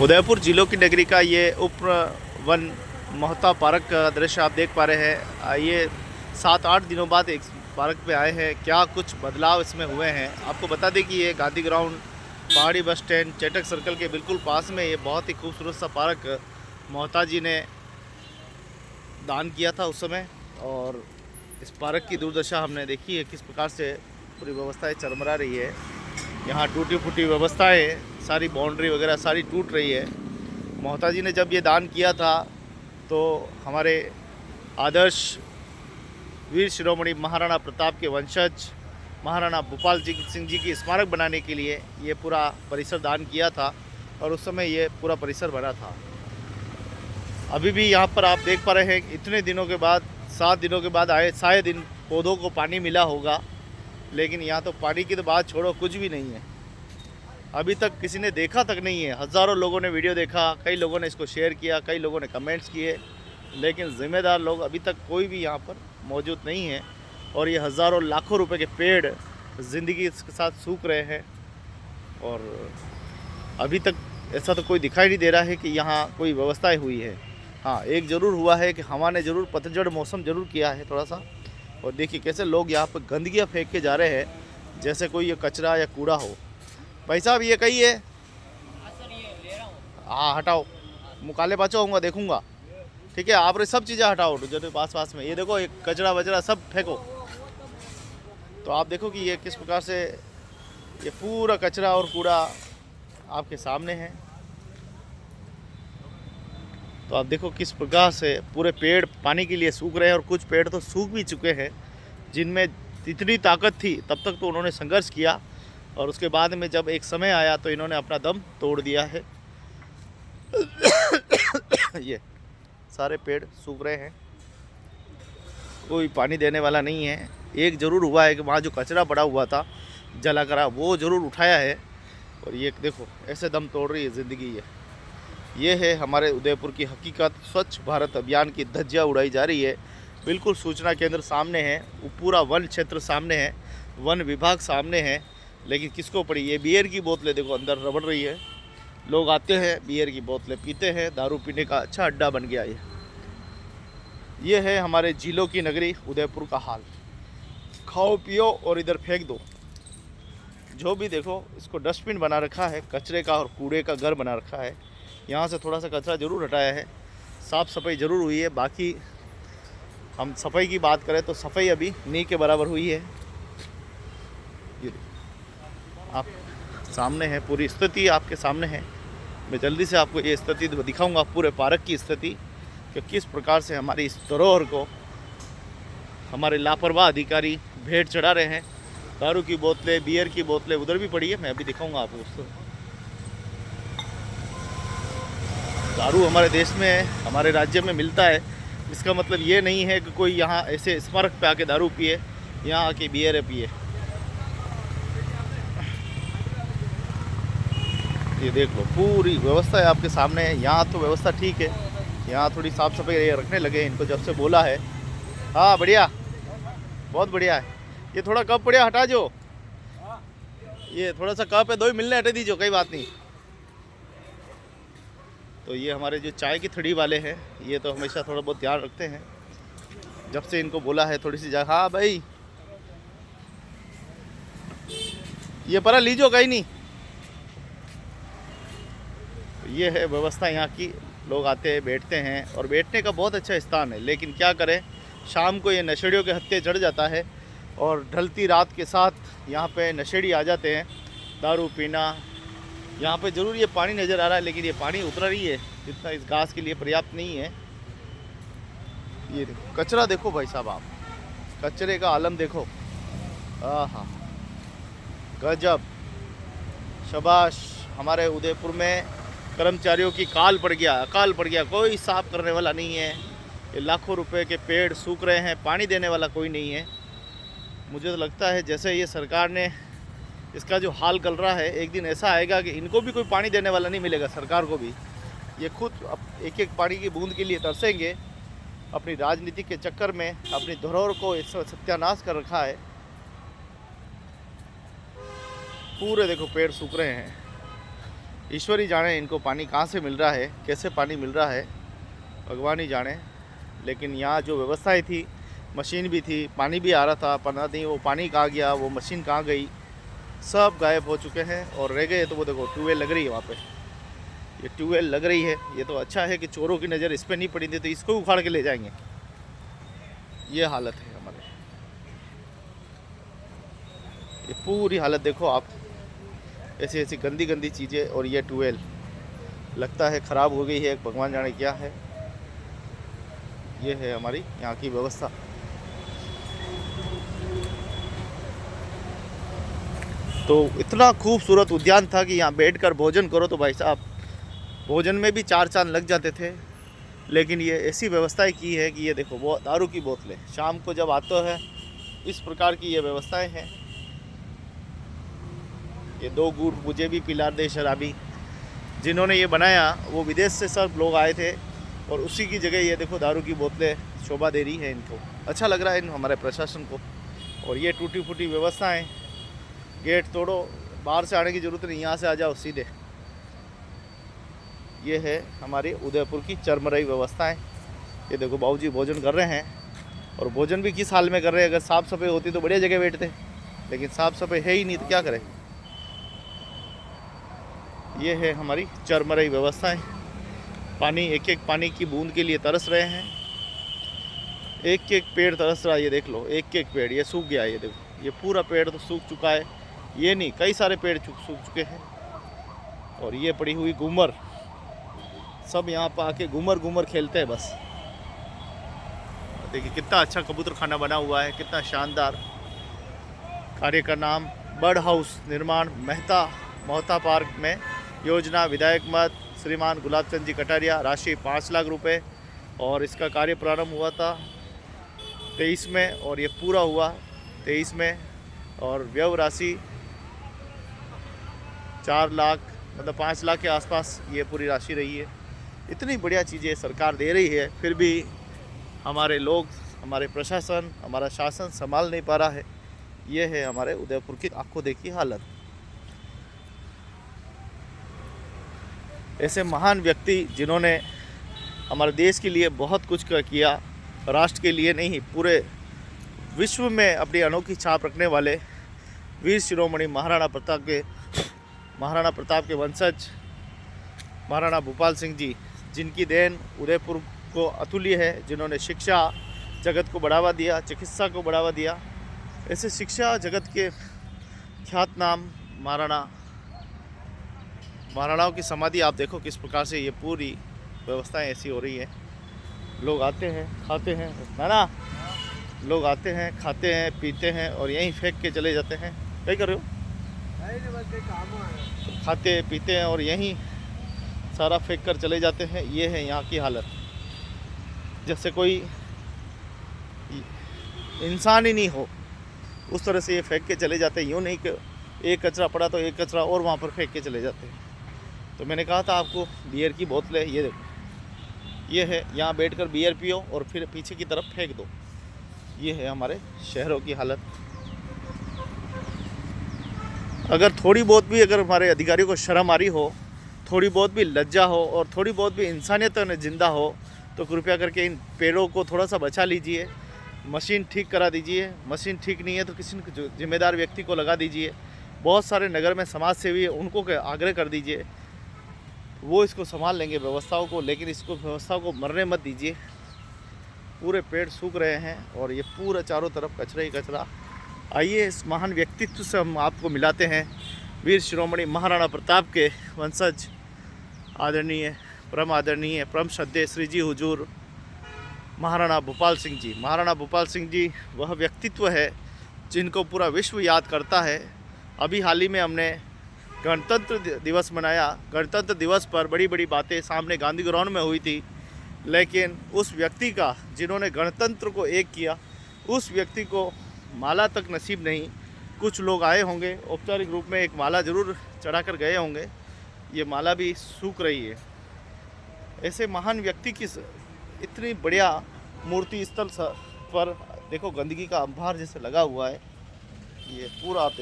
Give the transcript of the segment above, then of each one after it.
उदयपुर जिलों की नगरी का ये उप वन मोहता पार्क का दृश्य आप देख पा रहे हैं। ये 7-8 दिनों बाद एक पार्क पे आए हैं। क्या कुछ बदलाव इसमें हुए हैं आपको बता दें कि ये गांधी ग्राउंड, पहाड़ी बस स्टैंड, चेटक सर्कल के बिल्कुल पास में ये बहुत ही खूबसूरत सा पार्क मोहता जी ने दान किया था उस समय। और इस पार्क की दुर्दशा हमने देखी है, किस प्रकार से पूरी व्यवस्थाएं चरमरा रही है। यहाँ टूटी फूटी व्यवस्थाएं, सारी बाउंड्री वगैरह सारी टूट रही है। मोहता जी ने जब ये दान किया था तो हमारे आदर्श वीर शिरोमणि महाराणा प्रताप के वंशज महाराणा भूपाल सिंह जी की स्मारक बनाने के लिए ये पूरा परिसर दान किया था और उस समय ये पूरा परिसर बना था। अभी भी यहाँ पर आप देख पा रहे हैं इतने दिनों के बाद, 7 दिनों के बाद आए, शायद इन पौधों को पानी मिला होगा, लेकिन यहाँ तो पानी की तो बात छोड़ो, कुछ भी नहीं है। अभी तक किसी ने देखा तक नहीं है। हज़ारों लोगों ने वीडियो देखा, कई लोगों ने इसको शेयर किया, कई लोगों ने कमेंट्स किए, लेकिन ज़िम्मेदार लोग अभी तक कोई भी यहाँ पर मौजूद नहीं है। और ये हज़ारों लाखों रुपए के पेड़ ज़िंदगी के साथ सूख रहे हैं और अभी तक ऐसा तो कोई दिखाई नहीं दे रहा है कि यहाँ कोई व्यवस्थाएं हुई है। हाँ, एक ज़रूर हुआ है कि हवा ने ज़रूर पतझड़ मौसम ज़रूर किया है थोड़ा सा। और देखिए कैसे लोग यहाँ पर गंदगियाँ फेंक के जा रहे हैं जैसे कोई ये कचरा या कूड़ा हो। भाई साहब ये कही है? हाँ हटाओ, मुकाले पाचो आऊँगा, देखूँगा। ठीक है, आप सब चीज़ें हटाओ जो पास में। ये देखो, ये कचरा वचरा सब फेंको। तो आप देखो कि ये किस प्रकार से ये पूरा कचरा और कूड़ा आपके सामने है। तो आप देखो किस प्रकार से पूरे पेड़ पानी के लिए सूख रहे हैं और कुछ पेड़ तो सूख भी चुके हैं जिनमें इतनी ताकत थी। तब तक तो उन्होंने संघर्ष किया और उसके बाद में जब एक समय आया तो इन्होंने अपना दम तोड़ दिया है। ये सारे पेड़ सूख रहे हैं, कोई पानी देने वाला नहीं है। एक ज़रूर हुआ है कि वहाँ जो कचरा पड़ा हुआ था जला करा, वो ज़रूर उठाया है। और ये देखो ऐसे दम तोड़ रही है ज़िंदगी। ये है हमारे उदयपुर की हकीकत। स्वच्छ भारत अभियान की धज्जियाँ उड़ाई जा रही है। बिल्कुल सूचना केंद्र सामने है, पूरा वन क्षेत्र सामने है, वन विभाग सामने है, लेकिन किसको पड़ी? ये बियर की बोतलें देखो अंदर रबड़ रही है। लोग आते हैं, बियर की बोतलें पीते हैं, दारू पीने का अच्छा अड्डा बन गया ये है हमारे जिलों की नगरी उदयपुर का हाल। खाओ पियो और इधर फेंक दो। जो भी देखो इसको डस्टबिन बना रखा है, कचरे का और कूड़े का घर बना रखा है। यहाँ से थोड़ा सा कचरा ज़रूर हटाया है, साफ़ सफाई ज़रूर हुई है। बाकी हम सफाई की बात करें तो सफाई अभी नहीं के बराबर हुई है। ये आप सामने है, पूरी स्थिति आपके सामने है। मैं जल्दी से आपको ये स्थिति दिखाऊंगा, पूरे पार्क की स्थिति, कि किस प्रकार से हमारी इस धरोहर को हमारे लापरवाह अधिकारी भेंट चढ़ा रहे हैं। दारू की बोतलें, बियर की बोतलें उधर भी पड़ी है, मैं अभी दिखाऊंगा आपको उसको। दारू हमारे देश में, हमारे राज्य में मिलता है, इसका मतलब ये नहीं है कि कोई यहाँ ऐसे स्मारक पे आके दारू पिए, यहाँ आके बियर पिए। ये देख लो, पूरी व्यवस्था है आपके सामने है। यहाँ तो व्यवस्था ठीक है, यहाँ थोड़ी साफ़ सफाई रखने लगे इनको जब से बोला है। हाँ बढ़िया, बहुत बढ़िया है। ये थोड़ा कप बढ़िया हटा जो, ये थोड़ा सा कप है, दो ही मिलने हटे दीजिए, कोई बात नहीं। तो ये हमारे जो चाय की थड़ी वाले हैं, ये तो हमेशा थोड़ा बहुत ध्यान रखते हैं। जब से इनको बोला है थोड़ी सी जगह, हाँ भाई ये परा लीजो कहीं नहीं। ये है व्यवस्था यहाँ की। लोग आते हैं, बैठते हैं और बैठने का बहुत अच्छा स्थान है, लेकिन क्या करें, शाम को ये नशेड़ियों के हत्थे चढ़ जाता है और ढलती रात के साथ यहाँ पे नशेड़ी आ जाते हैं दारू पीना। यहाँ पे ज़रूर ये पानी नज़र आ रहा है, लेकिन ये पानी उतरा नहीं है जितना इस घास के लिए पर्याप्त नहीं है। ये देखो कचरा, देखो भाई साहब, आप कचरे का आलम देखो। हाँ, गजब, शाबाश। हमारे उदयपुर में कर्मचारियों की अकाल पड़ गया, कोई साफ करने वाला नहीं है। ये लाखों रुपए के पेड़ सूख रहे हैं, पानी देने वाला कोई नहीं है। मुझे तो लगता है जैसे ये सरकार ने इसका जो हाल कर रहा है, एक दिन ऐसा आएगा कि इनको भी कोई पानी देने वाला नहीं मिलेगा, सरकार को भी। ये खुद एक एक पानी की बूंद के लिए तरसेंगे। अपनी राजनीति के चक्कर में अपनी धरोहर को सत्यानाश कर रखा है। पूरे देखो पेड़ सूख रहे हैं। ईश्वर ही जाने इनको पानी कहाँ से मिल रहा है, कैसे पानी मिल रहा है, भगवान ही जाने। लेकिन यहाँ जो व्यवस्थाएं थी, मशीन भी थी, पानी भी आ रहा था, पता नहीं वो पानी कहाँ गया, वो मशीन कहाँ गई, सब गायब हो चुके हैं। और रह गए तो वो देखो ट्यूबवेल लग रही है वहाँ पे, ये ट्यूबवेल लग रही है। ये तो अच्छा है कि चोरों की नज़र इस पर नहीं पड़ी थी, तो इसको उखाड़ के ले जाएंगे। ये हालत है हमारे, ये पूरी हालत देखो आप, ऐसी ऐसी गंदी गंदी चीज़ें। और ये ट्यूबवेल लगता है ख़राब हो गई है, भगवान जाने क्या है। ये है हमारी यहाँ की व्यवस्था। तो इतना खूबसूरत उद्यान था कि यहाँ बैठकर भोजन करो तो भाई साहब भोजन में भी 4 चांद लग जाते थे। लेकिन ये ऐसी व्यवस्थाएं की है कि ये देखो वो दारू की बोतलें शाम को जब आते हैं, इस प्रकार की ये व्यवस्थाएं हैं। ये 2 गुट मुझे भी पिला दे शराबी, जिन्होंने ये बनाया वो विदेश से सब लोग आए थे, और उसी की जगह ये देखो दारू की बोतलें शोभा दे रही है। इनको अच्छा लग रहा है इन हमारे प्रशासन को। और ये टूटी फूटी व्यवस्थाएं, गेट तोड़ो, बाहर से आने की ज़रूरत नहीं, यहाँ से आ जाओ सीधे। ये है हमारी उदयपुर की चरमराई व्यवस्थाएं। ये देखो बाबूजी भोजन कर रहे हैं, और भोजन भी किस हाल में कर रहे हैं। अगर साफ़ सफाई होती तो बढ़िया जगह बैठते, लेकिन साफ़ सफाई है ही नहीं तो क्या करें। ये है हमारी चरमराई व्यवस्थाएं। पानी, एक एक पानी की बूंद के लिए तरस रहे हैं। एक एक पेड़ तरस रहा है, ये देख लो, एक एक पेड़ ये सूख गया है। ये देखो, ये पूरा पेड़ तो सूख चुका है, ये नहीं कई सारे पेड़ सूख चुके हैं। और ये पड़ी हुई घूमर, सब यहाँ पर आके घूमर घूमर खेलते हैं बस। देखिए कितना अच्छा कबूतर खाना बना हुआ है, कितना शानदार। कार्य का नाम बर्ड हाउस निर्माण मोहता पार्क में योजना, विधायक मत श्रीमान गुलाब चंद जी कटारिया, राशि 5 लाख रुपए। और इसका कार्य प्रारंभ हुआ था 23 में, और ये पूरा हुआ 23 में। और व्यय राशि 4 लाख, मतलब 5 लाख के आसपास ये पूरी राशि रही है। इतनी बढ़िया चीज़ें सरकार दे रही है, फिर भी हमारे लोग, हमारे प्रशासन, हमारा शासन संभाल नहीं पा रहा है। ये है हमारे उदयपुर की आंखों देखी हालत। ऐसे महान व्यक्ति जिन्होंने हमारे देश के लिए बहुत कुछ किया, राष्ट्र के लिए नहीं पूरे विश्व में अपनी अनोखी छाप रखने वाले वीर शिरोमणि महाराणा प्रताप के वंशज महाराणा भूपाल सिंह जी, जिनकी देन उदयपुर को अतुल्य है, जिन्होंने शिक्षा जगत को बढ़ावा दिया, चिकित्सा को बढ़ावा दिया। ऐसे शिक्षा जगत के ख्यात नाम महाराणाओं की समाधि आप देखो किस प्रकार से ये पूरी व्यवस्थाएं ऐसी हो रही है। लोग आते हैं, खाते हैं, ना लोग आते हैं, खाते हैं, पीते हैं, और यहीं फेंक के चले जाते हैं। क्या कर रहे हो? तो खाते पीते हैं और यहीं सारा फेंक कर चले जाते हैं। ये है यहाँ की हालत, जैसे कोई इंसान ही नहीं हो उस तरह से ये फेंक के चले जाते हैं। यूँ नहीं कि एक कचरा पड़ा तो एक कचरा और वहाँ पर फेंक के चले जाते हैं। तो मैंने कहा था आपको बियर की बोतलें, ये देखो, ये है, यहाँ बैठकर बियर पियो और फिर पीछे की तरफ फेंक दो। ये है हमारे शहरों की हालत। अगर थोड़ी बहुत भी अगर हमारे अधिकारियों को शर्म आ रही हो, थोड़ी बहुत भी लज्जा हो, और थोड़ी बहुत भी इंसानियत में जिंदा हो, तो कृपया करके इन पेड़ों को थोड़ा सा बचा लीजिए, मशीन ठीक करा दीजिए। मशीन ठीक नहीं है तो किसी जिम्मेदार व्यक्ति को लगा दीजिए। बहुत सारे नगर में समाज सेवी है, उनको आग्रह कर दीजिए, वो इसको संभाल लेंगे व्यवस्थाओं को। लेकिन इसको व्यवस्थाओं को मरने मत दीजिए। पूरे पेड़ सूख रहे हैं और ये पूरा चारों तरफ कचरा ही कचरा। आइए इस महान व्यक्तित्व से हम आपको मिलाते हैं, वीर शिरोमणि महाराणा प्रताप के वंशज आदरणीय परम श्रद्धेय श्री जी हुजूर महाराणा भूपाल सिंह जी। महाराणा भूपाल सिंह जी वह व्यक्तित्व है जिनको पूरा विश्व याद करता है। अभी हाल ही में हमने गणतंत्र दिवस मनाया। गणतंत्र दिवस पर बड़ी बड़ी बातें सामने गांधी ग्राउंड में हुई थी, लेकिन उस व्यक्ति का जिन्होंने गणतंत्र को एक किया, उस व्यक्ति को माला तक नसीब नहीं। कुछ लोग आए होंगे, औपचारिक रूप में एक माला ज़रूर चढ़ा कर गए होंगे, ये माला भी सूख रही है। ऐसे महान व्यक्ति की इतनी बढ़िया मूर्ति स्थल पर देखो गंदगी का अंबार जैसे लगा हुआ है। ये पूरा आप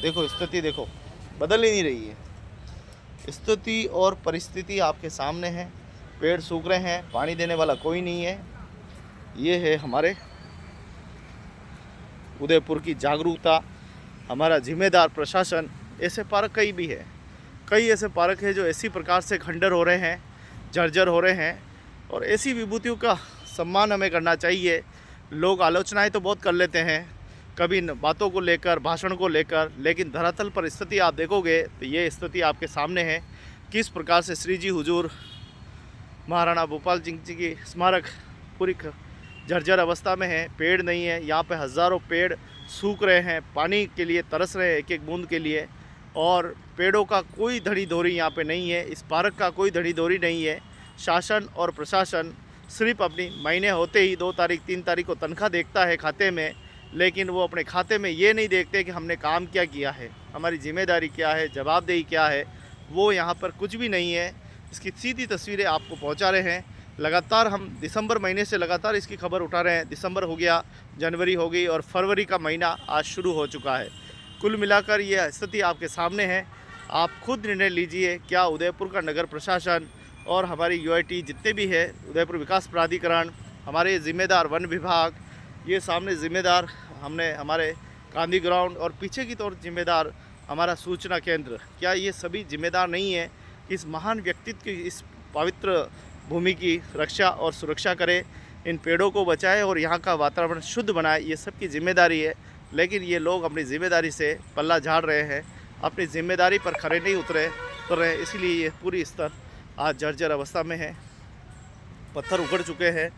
देखो स्थिति देखो, बदल ही नहीं रही है। स्थिति और परिस्थिति आपके सामने है। पेड़ सूख रहे हैं, पानी देने वाला कोई नहीं है। ये है हमारे उदयपुर की जागरूकता, हमारा जिम्मेदार प्रशासन। ऐसे पार्क कई भी है, कई ऐसे पार्क है जो इसी प्रकार से खंडर हो रहे हैं, जर्जर हो रहे हैं, और ऐसी विभूतियों का सम्मान हमें करना चाहिए। लोग आलोचनाएं तो बहुत कर लेते हैं, कभी बातों को लेकर, भाषण को लेकर, लेकिन धरातल पर स्थिति आप देखोगे तो ये स्थिति आपके सामने है। किस प्रकार से श्री जी हुजूर महाराणा भोपाल सिंह जी की स्मारक पूरी जर्जर अवस्था में है। पेड़ नहीं है, यहाँ पे हज़ारों पेड़ सूख रहे हैं, पानी के लिए तरस रहे हैं, एक एक बूंद के लिए। और पेड़ों का कोई धड़ी धोरी यहाँ पे नहीं है, इस पार्क का कोई धड़ी धोरी नहीं है। शासन और प्रशासन सिर्फ अपनी महीने होते ही 2 तारीख 3 तारीख को तनख्वाह देखता है खाते में, लेकिन वो अपने खाते में ये नहीं देखते कि हमने काम क्या किया है, हमारी जिम्मेदारी क्या है, जवाबदेही क्या है। वो यहाँ पर कुछ भी नहीं है। इसकी सीधी तस्वीरें आपको पहुँचा रहे हैं। लगातार हम दिसंबर महीने से लगातार इसकी खबर उठा रहे हैं। दिसंबर हो गया, जनवरी हो गई, और फरवरी का महीना आज शुरू हो चुका है। कुल मिलाकर ये स्थिति आपके सामने है। आप खुद निर्णय लीजिए, क्या उदयपुर का नगर प्रशासन और हमारी यूआईटी जितने भी है, उदयपुर विकास प्राधिकरण, हमारे जिम्मेदार वन विभाग, ये सामने जिम्मेदार हमने हमारे गांधी ग्राउंड, और पीछे की तौर जिम्मेदार हमारा सूचना केंद्र, क्या ये सभी जिम्मेदार नहीं है कि इस महान व्यक्तित्व की, इस पवित्र भूमि की रक्षा और सुरक्षा करें, इन पेड़ों को बचाएं और यहाँ का वातावरण शुद्ध बनाए। ये सबकी जिम्मेदारी है, लेकिन ये लोग अपनी जिम्मेदारी से पल्ला झाड़ रहे हैं, अपनी जिम्मेदारी पर खरे नहीं उतर रहे। इसीलिए ये पूरी स्तर आज जर्जर अवस्था में है। पत्थर उखड़ चुके हैं,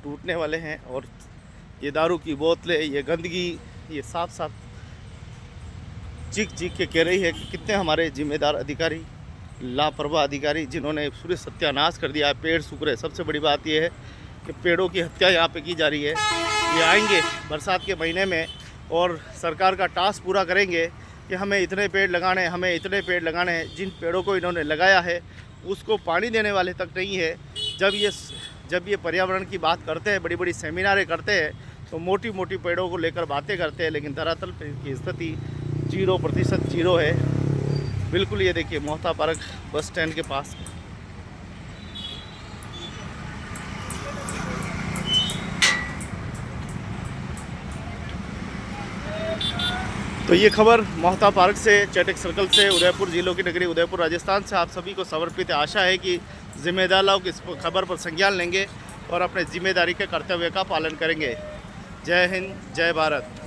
टूटने वाले हैं, और ये दारू की बोतलें, ये गंदगी, ये साफ साफ चीख चीख के कह रही है कि कितने हमारे जिम्मेदार अधिकारी, लापरवाह अधिकारी, जिन्होंने पूरे सत्यानाश कर दिया है। पेड़ सूख रहे। सबसे बड़ी बात यह है कि पेड़ों की हत्या यहाँ पे की जा रही है। ये आएंगे बरसात के महीने में और सरकार का टास्क पूरा करेंगे कि हमें इतने पेड़ लगाने, हमें इतने पेड़ लगाने हैं। जिन पेड़ों को इन्होंने लगाया है उसको पानी देने वाले तक नहीं है। जब ये पर्यावरण की बात करते हैं, बड़ी बड़ी सेमिनारें करते हैं, तो मोटी मोटी पेड़ों को लेकर बातें करते हैं, लेकिन धरातल पर की स्थिति 0% जीरो है। बिल्कुल ये देखिए मोहता पार्क बस स्टैंड के पास। तो ये खबर मोहता पार्क से, चैटिक सर्कल से, उदयपुर जिलों की नगरी उदयपुर राजस्थान से आप सभी को समर्पित है। आशा है कि जिम्मेदार लोग इस खबर पर संज्ञान लेंगे और अपने जिम्मेदारी के कर्तव्य का पालन करेंगे। जय हिंद, जय भारत।